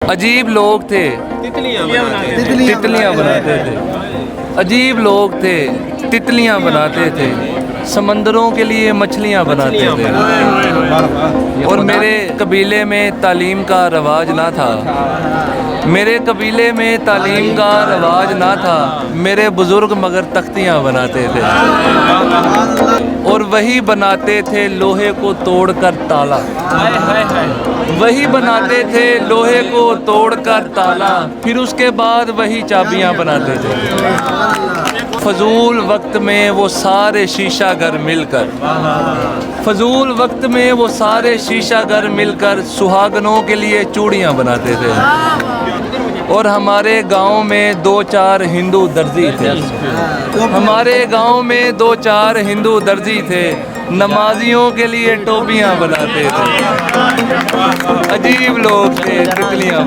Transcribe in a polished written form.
अजीब लोग थे, तितलियां बनाते थे। अजीब लोग थे, तितलियां बनाते थे। समंदरों के लिए मछलियां बनाते थे। और मेरे कबीले में तालीम का रवाज ना था। मेरे कबीले में तालीम का रवाज ना था। मेरे बुजुर्ग मगर तख्तियां बनाते थे। और वही बनाते थे लोहे को तोड़कर ताला। वही बनाते थे लोहे को तोड़कर ताला। फिर उसके बाद वही चाबियां बनाते थे। फजूल वक्त में वो सारे शीशा घर मिलकर, फजूल वक्त में वो सारे शीशा घर मिलकर सुहागनों के लिए चूड़ियां बनाते थे। और हमारे गांव में 2-4 हिंदू दर्जी थे। हमारे गांव में 2-4 हिंदू दर्जी थे। नमाजियों के लिए टोपियां बनाते थे। अजीब लोग थे, तितलियां